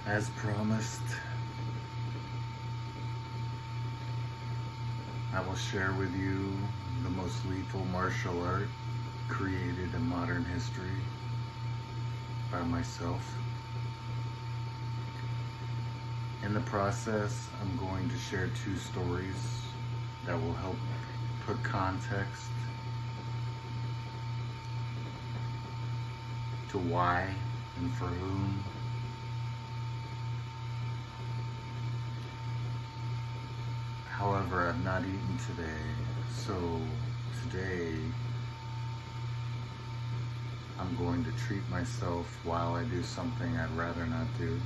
As promised, I will share with you the most lethal martial art created in modern history by myself. In the process, I'm going to share two stories that will help put context to why and for whom. However, I've not eaten today, so today I'm going to treat myself while I do something I'd rather not do.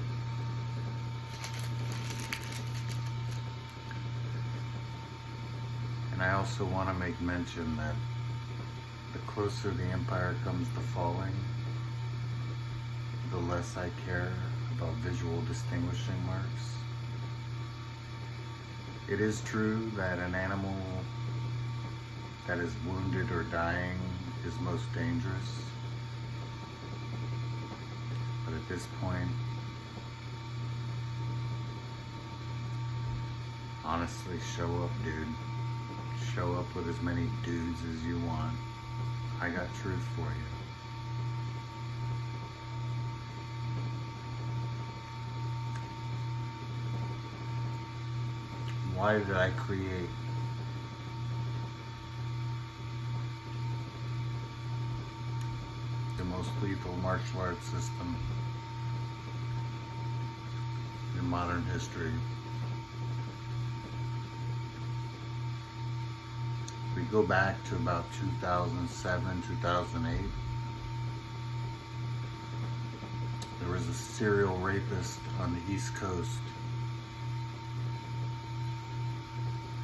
And I also want to make mention that the closer the empire comes to falling, the less I care about visual distinguishing marks. It is true that an animal that is wounded or dying is most dangerous. But at this point, honestly, show up, dude. Show up with as many dudes as you want. I got truth for you. Why did I create the most lethal martial arts system in modern history? We go back to about 2007, 2008. There was a serial rapist on the East Coast.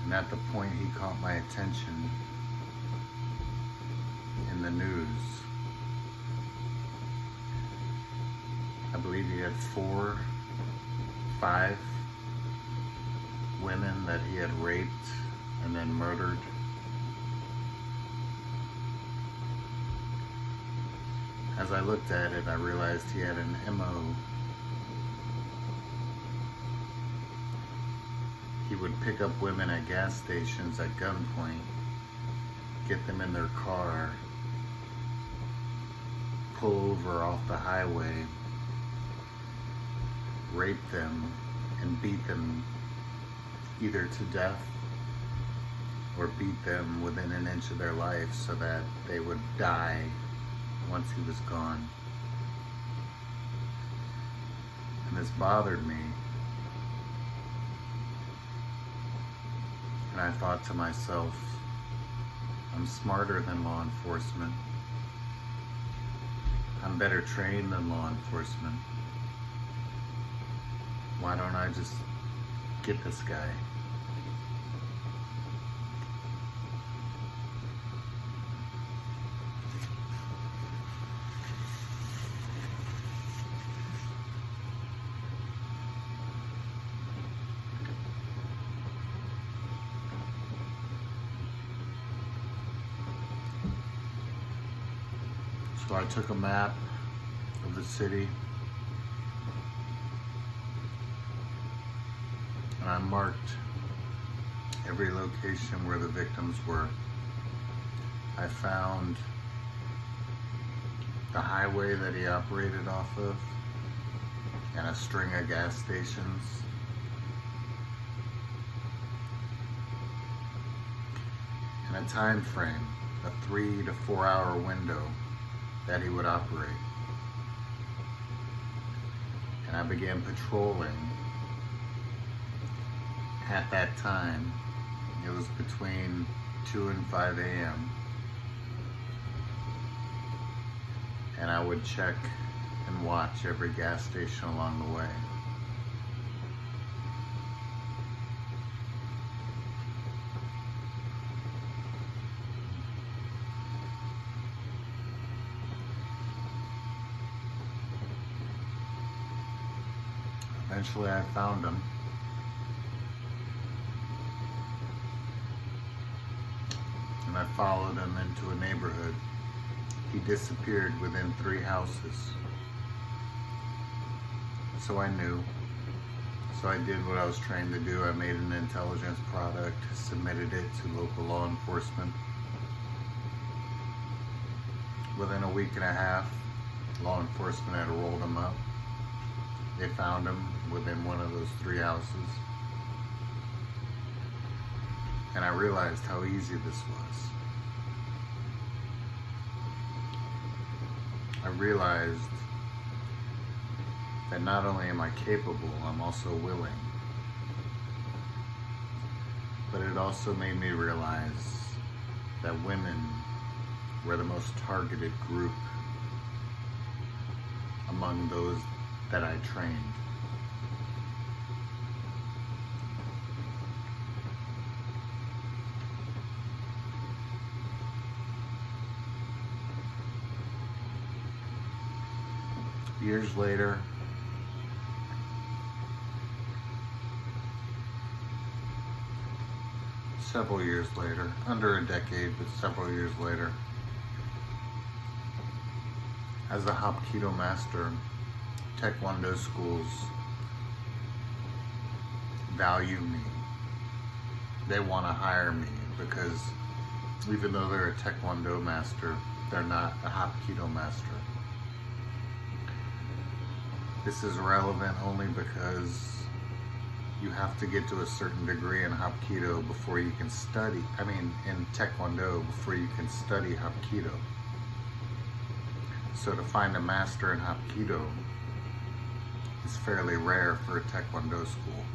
And at the point he caught my attention in the news, I believe he had 4, 5 women that he had raped and then murdered. As I looked at it, I realized he had an MO. He would pick up women at gas stations at gunpoint, get them in their car, pull over off the highway, rape them, and beat them either to death or beat them within an inch of their life so that they would die once he was gone. And this bothered me. And I thought to myself, I'm smarter than law enforcement. I'm better trained than law enforcement. Why don't I just get this guy? So I took a map of the city and I marked every location where the victims were. I found the highway that he operated off of and a string of gas stations. And a time frame, a 3 to 4 hour window that he would operate. And I began patrolling at that time. It was between 2 and 5 a.m. And I would check and watch every gas station along the way. Eventually I found him. And I followed him into a neighborhood. He disappeared within 3 houses. So I knew. So I did what I was trained to do. I made an intelligence product, submitted it to local law enforcement. Within a week and a half, law enforcement had rolled him up. They found him within one of those 3 houses. And I realized how easy this was. I realized that not only am I capable, I'm also willing. But it also made me realize that women were the most targeted group among those that I trained. Years later, several years later, under a decade, but several years later, as a Hapkido master, Taekwondo schools value me. They want to hire me because even though they're a Taekwondo master, they're not a Hapkido master. This is relevant only because you have to get to a certain degree in Hapkido before you can study, in Taekwondo, before you can study Hapkido. So to find a master in Hapkido is fairly rare for a Taekwondo school.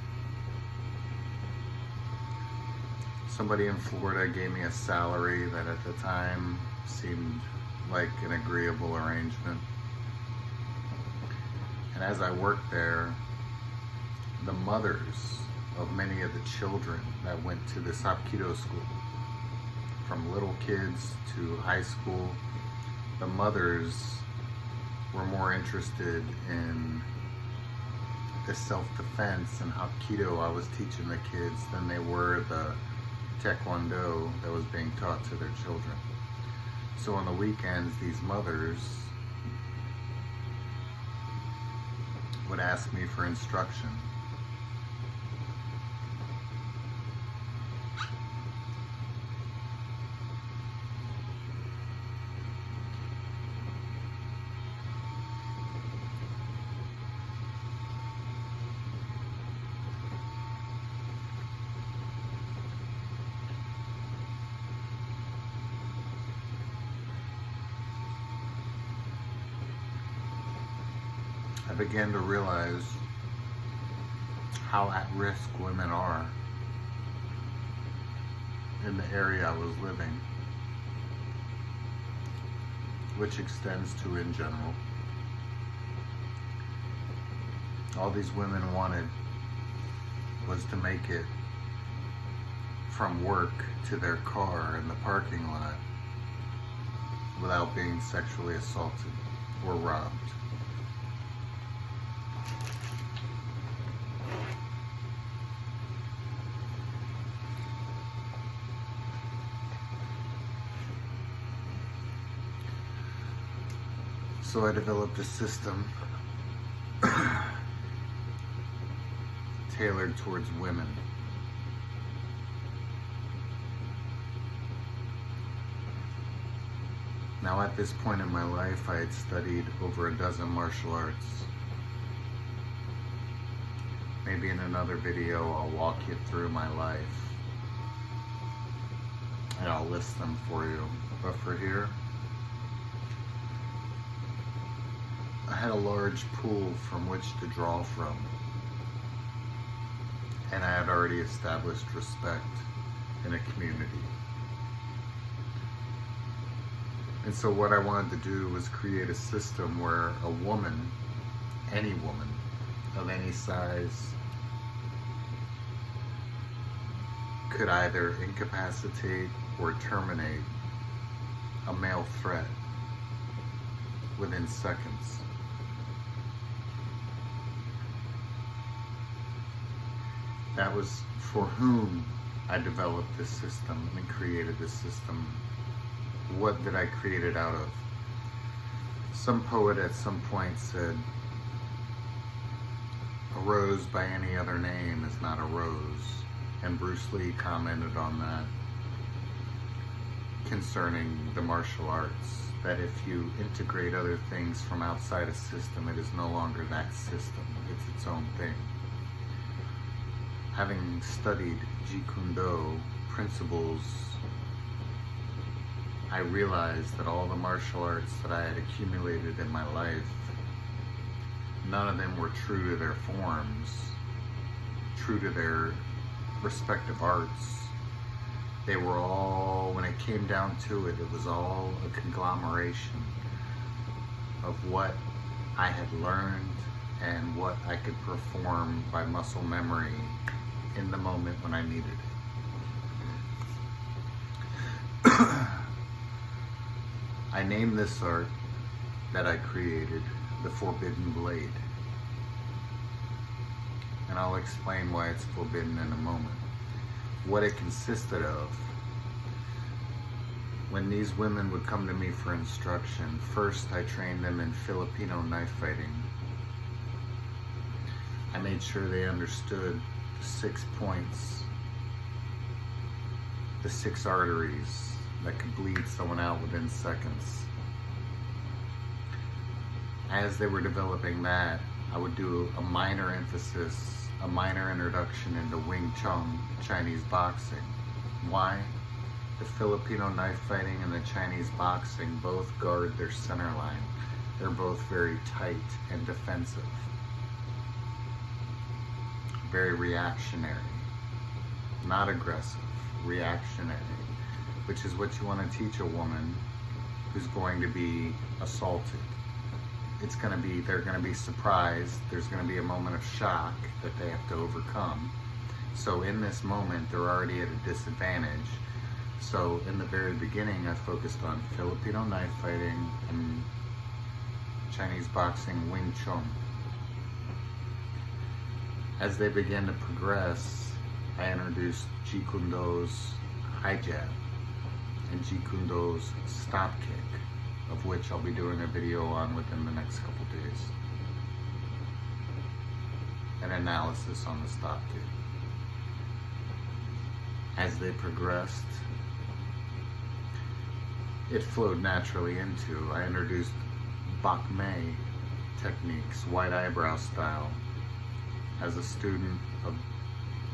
Somebody in Florida gave me a salary that at the time seemed like an agreeable arrangement. And as I worked there, the mothers of many of the children that went to this Hapkido school, from little kids to high school, the mothers were more interested in the self-defense and Hapkido I was teaching the kids than they were the Taekwondo that was being taught to their children. So on the weekends, these mothers would ask me for instruction. I began to realize how at risk women are in the area I was living, which extends to in general. All these women wanted was to make it from work to their car in the parking lot without being sexually assaulted or robbed. So I developed a system tailored towards women. Now at this point in my life, I had studied over a dozen martial arts. Maybe in another video, I'll walk you through my life and I'll list them for you. But for here, I had a large pool from which to draw from, and I had already established respect in a community. And so what I wanted to do was create a system where a woman, any woman of any size, could either incapacitate or terminate a male threat within seconds. That was for whom I developed this system and created this system. What did I create it out of? Some poet at some point said, A rose by any other name is not a rose. And Bruce Lee commented on that concerning the martial arts, that if you integrate other things from outside a system, it is no longer that system, it's its own thing. Having studied Jeet Kune Do principles, I realized that all the martial arts that I had accumulated in my life, none of them were true to their forms, true to their respective arts. They were all, when it came down to it, it was all a conglomeration of what I had learned and what I could perform by muscle memory in the moment when I needed it. I named this art that I created the Forbidden Blade. And I'll explain why it's forbidden in a moment. What it consisted of. When these women would come to me for instruction, first I trained them in Filipino knife fighting. I made sure they understood the 6 points, the 6 arteries that could bleed someone out within seconds. As they were developing that, I would do a minor emphasis, a minor introduction into Wing Chun, Chinese boxing. Why? The Filipino knife fighting and the Chinese boxing both guard their center line. They're both very tight and defensive. Very reactionary. Not aggressive, reactionary. Which is what you want to teach a woman who's going to be assaulted. It's going to be, they're going to be surprised. There's going to be a moment of shock that they have to overcome. So in this moment, they're already at a disadvantage. So in the very beginning, I focused on Filipino knife fighting and Chinese boxing, Wing Chun. As they began to progress, I introduced Jeet Kune Do's high jab and Jeet Kune Do's stop kick, of which I'll be doing a video on within the next couple days. An analysis on the stop kick. As they progressed, it flowed naturally into, I introduced Bak Mei techniques, white eyebrow style, as a student of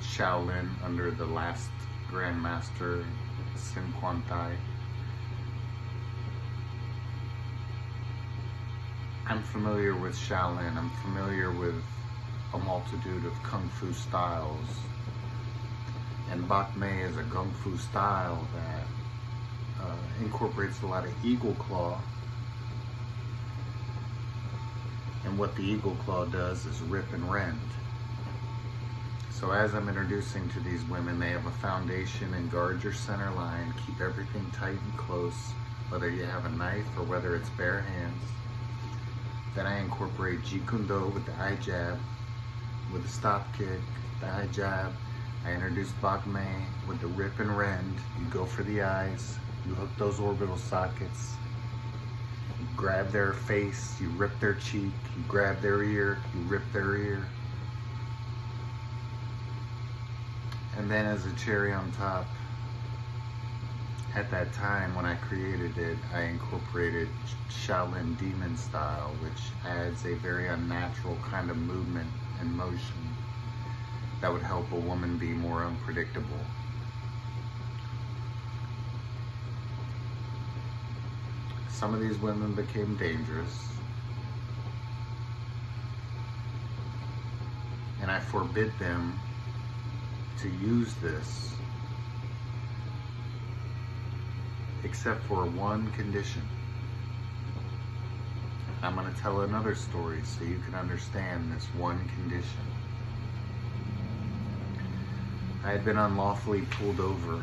Shaolin under the last Grandmaster, Sim Quan Tai. I'm familiar with Shaolin, I'm familiar with a multitude of Kung Fu styles. And Bak Mei is a Kung Fu style that incorporates a lot of eagle claw. And what the eagle claw does is rip and rend. So as I'm introducing to these women, they have a foundation and guard your center line, keep everything tight and close, whether you have a knife or whether it's bare hands. Then I incorporate Jeet Kune Do with the eye jab, with the stop kick, the eye jab. I introduce Bak Mei with the rip and rend. You go for the eyes, you hook those orbital sockets, you grab their face, you rip their cheek, you grab their ear, you rip their ear. And then as a cherry on top, at that time when I created it, I incorporated Shaolin Demon style, which adds a very unnatural kind of movement and motion that would help a woman be more unpredictable. Some of these women became dangerous, and I forbid them to use this except for one condition. I'm going to tell another story so you can understand this one condition. I had been unlawfully pulled over.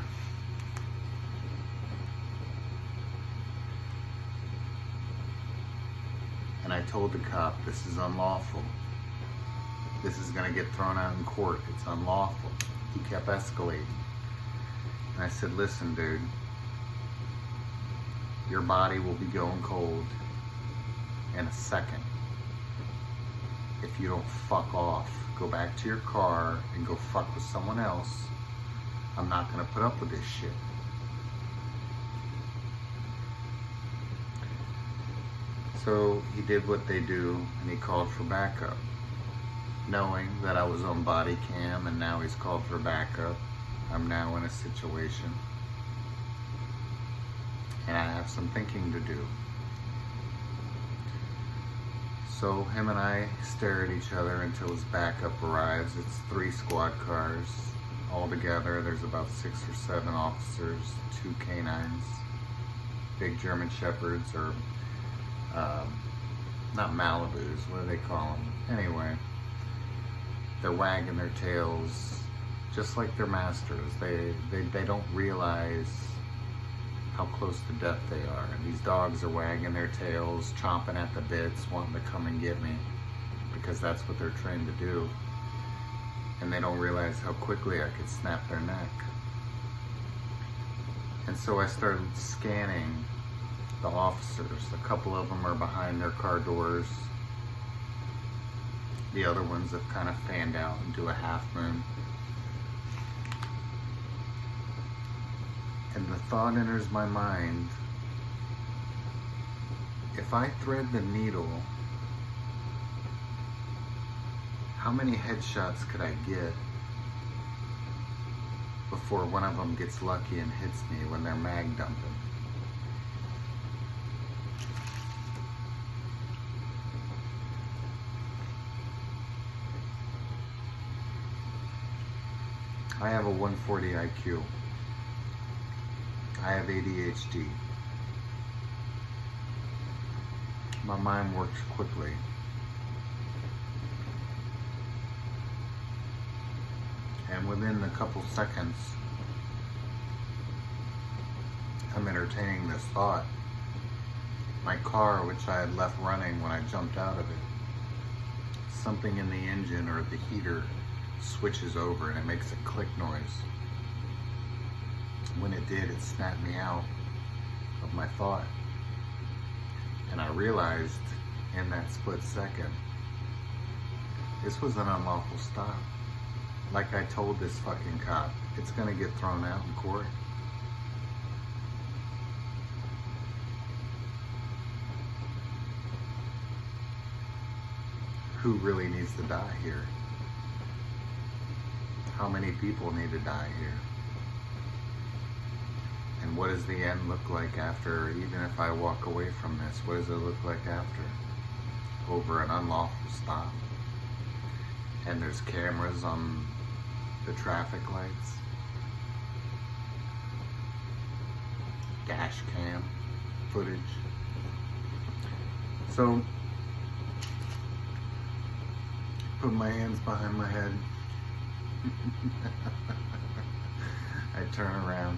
And I told the cop, this is unlawful. This is going to get thrown out in court. It's unlawful. He kept escalating. And I said, listen, dude, your body will be going cold in a second. if you don't fuck off, go back to your car and go fuck with someone else, I'm not gonna put up with this shit. So he did what they do and he called for backup. Knowing that I was on body cam and now he's called for backup, I'm now in a situation and I have some thinking to do. So him and I stare at each other until his backup arrives. It's 3 squad cars all together. There's about 6 or 7 officers, 2 canines, big German Shepherds, or not Malibus, what do they call them? Anyway, they're wagging their tails just like their masters. They don't realize how close to death they are. And these dogs are wagging their tails, chomping at the bits, wanting to come and get me, because that's what they're trained to do. And they don't realize how quickly I could snap their neck. And so I started scanning the officers. A couple of them are behind their car doors. The other ones have kind of fanned out into a half moon. And the thought enters my mind, if I thread the needle, how many headshots could I get before one of them gets lucky and hits me when they're mag dumping? I have a 140 IQ. I have ADHD. My mind works quickly. And within a couple seconds, I'm entertaining this thought. My car, which I had left running when I jumped out of it, something in the engine or the heater switches over and it makes a click noise. When it did, it snapped me out of my thought. And I realized in that split second, this was an unlawful stop. Like I told this fucking cop, it's gonna get thrown out in court. Who really needs to die here? How many people need to die here? And what does the end look like after, even if I walk away from this, what does it look like after? Over an unlawful stop. And there's cameras on the traffic lights. Dash cam footage. So, put my hands behind my head. I turn around.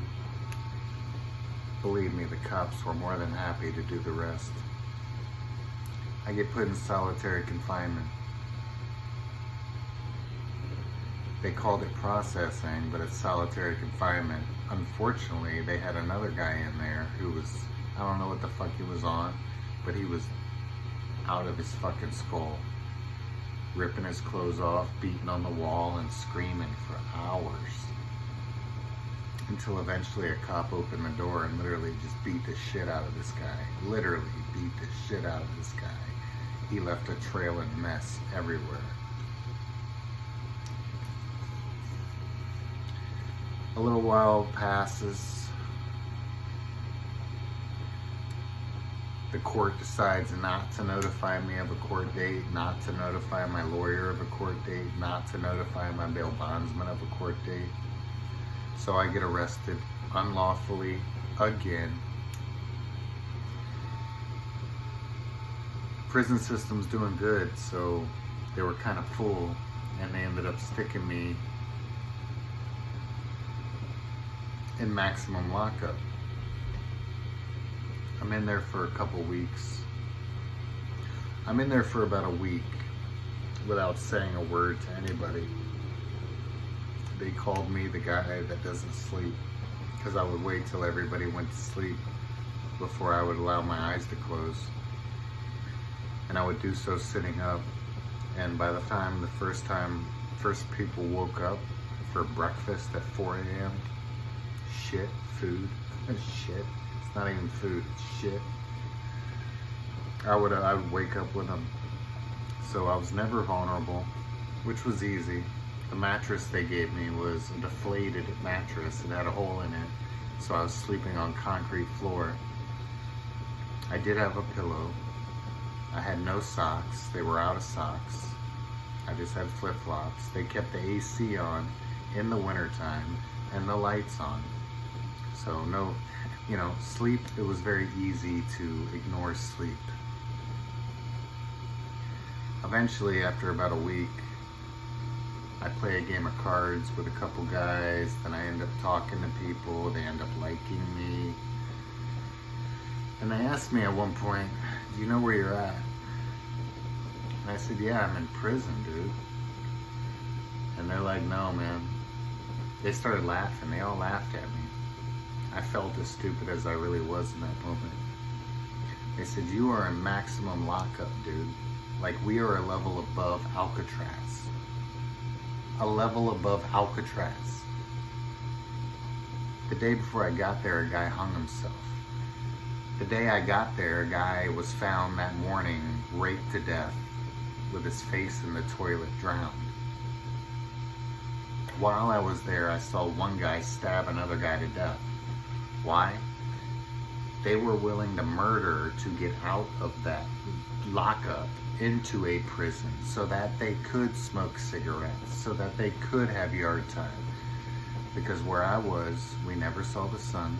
Believe me, the cops were more than happy to do the rest. I get put in solitary confinement. They called it processing, but it's solitary confinement. Unfortunately, they had another guy in there who was, I don't know what the fuck he was on, but he was out of his fucking skull, ripping his clothes off, beating on the wall, and screaming for hours. Until eventually a cop opened the door and literally just beat the shit out of this guy. Literally beat the shit out of this guy. He left a trail of mess everywhere. A little while passes. The court decides not to notify me of a court date, not to notify my lawyer of a court date, not to notify my bail bondsman of a court date. So I get arrested unlawfully again. Prison system's doing good, so they were kind of full, and they ended up sticking me in maximum lockup. I'm in there for a couple weeks. I'm in there for about a week without saying a word to anybody. They called me the guy that doesn't sleep, because I would wait till everybody went to sleep before I would allow my eyes to close. And I would do so sitting up. And by the time first people woke up for breakfast at 4 a.m., food, shit. It's not even food, it's shit. I would wake up with them. So I was never vulnerable, which was easy. The mattress they gave me was a deflated mattress. It had a hole in it, so I was sleeping on concrete floor. I did have a pillow. I had no socks. They were out of socks. I just had flip-flops. They kept the AC on in the wintertime and the lights on. So no, sleep, it was very easy to ignore sleep. Eventually, after about a week, I play a game of cards with a couple guys, then I end up talking to people, they end up liking me. And they asked me at one point, do you know where you're at? And I said, yeah, I'm in prison, dude. And they're like, no, man. They started laughing, they all laughed at me. I felt as stupid as I really was in that moment. They said, you are in maximum lockup, dude. Like, we are a level above Alcatraz. A level above Alcatraz. The day before I got there, a guy hung himself. The day I got there, a guy was found that morning, raped to death, with his face in the toilet, drowned. While I was there, I saw one guy stab another guy to death. Why? They were willing to murder to get out of that lockup into a prison so that they could smoke cigarettes, so that they could have yard time. Because where I was, we never saw the sun,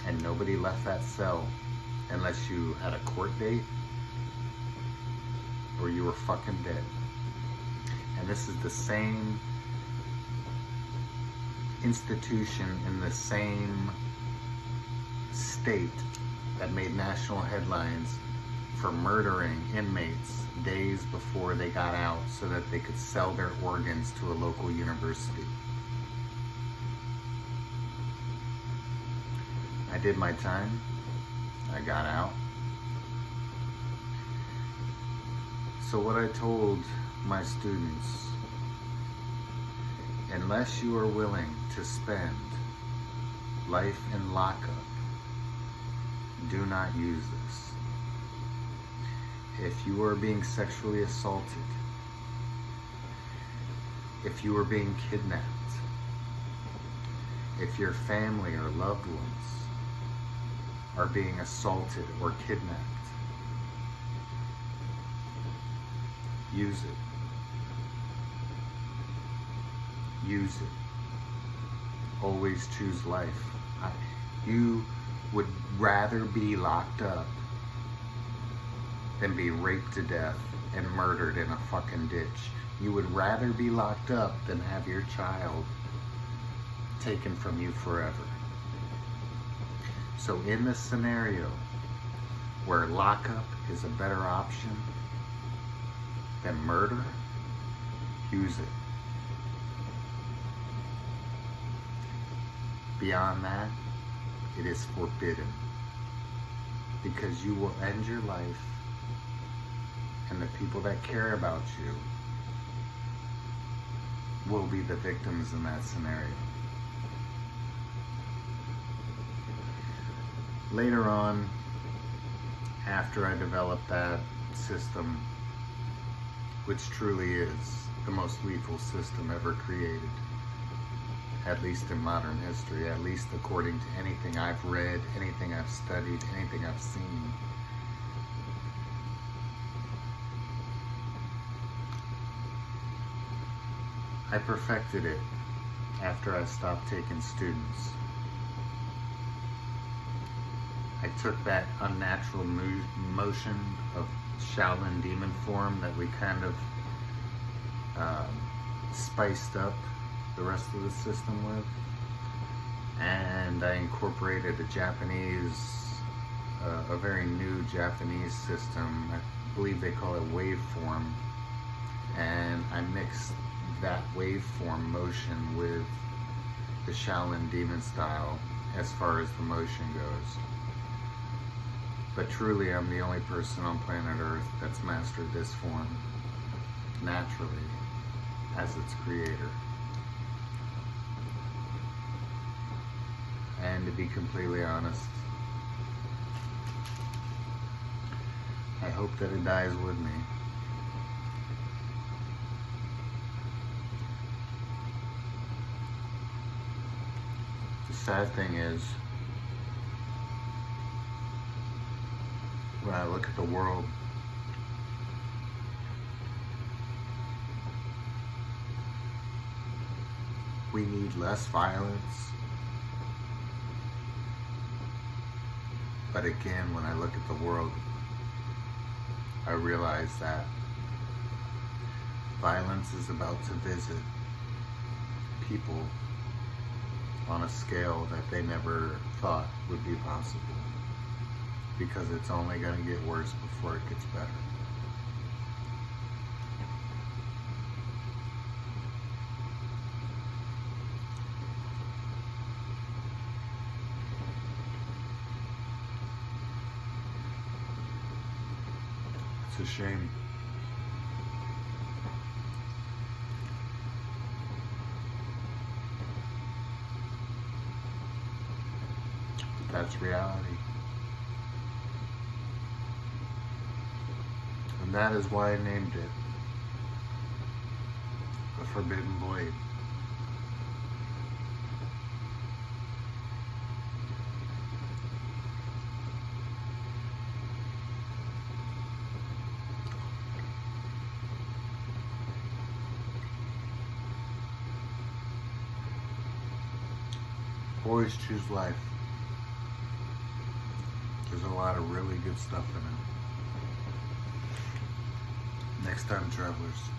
and nobody left that cell unless you had a court date or you were fucking dead. And this is the same institution in the same state that made national headlines for murdering inmates days before they got out so that they could sell their organs to a local university. I did my time. I got out. So what I told my students, unless you are willing to spend life in lockup, do not use this. If you are being sexually assaulted, if you are being kidnapped, if your family or loved ones are being assaulted or kidnapped, use it. Use it. Always choose life. You would rather be locked up than be raped to death and murdered in a fucking ditch. You would rather be locked up than have your child taken from you forever. So in this scenario where lockup is a better option than murder, use it. Beyond that, it is forbidden, because you will end your life, and the people that care about you will be the victims in that scenario. Later on, after I developed that system, which truly is the most lethal system ever created, at least in modern history, at least according to anything I've read, anything I've studied, anything I've seen. I perfected it after I stopped taking students. I took that unnatural motion of Shaolin demon form that we kind of spiced up the rest of the system with, and I incorporated a very new Japanese system. I believe they call it waveform, and I mixed that waveform motion with the Shaolin demon style as far as the motion goes. But truly, I'm the only person on planet Earth that's mastered this form naturally as its creator. And to be completely honest, I hope that it dies with me. The sad thing is, when I look at the world, we need less violence. But again, when I look at the world, I realize that violence is about to visit people on a scale that they never thought would be possible, because it's only going to get worse before it gets better. It's a shame. But that's reality. And that is why I named it The Forbidden Blade. Always choose life. There's a lot of really good stuff in it. Next time, travelers.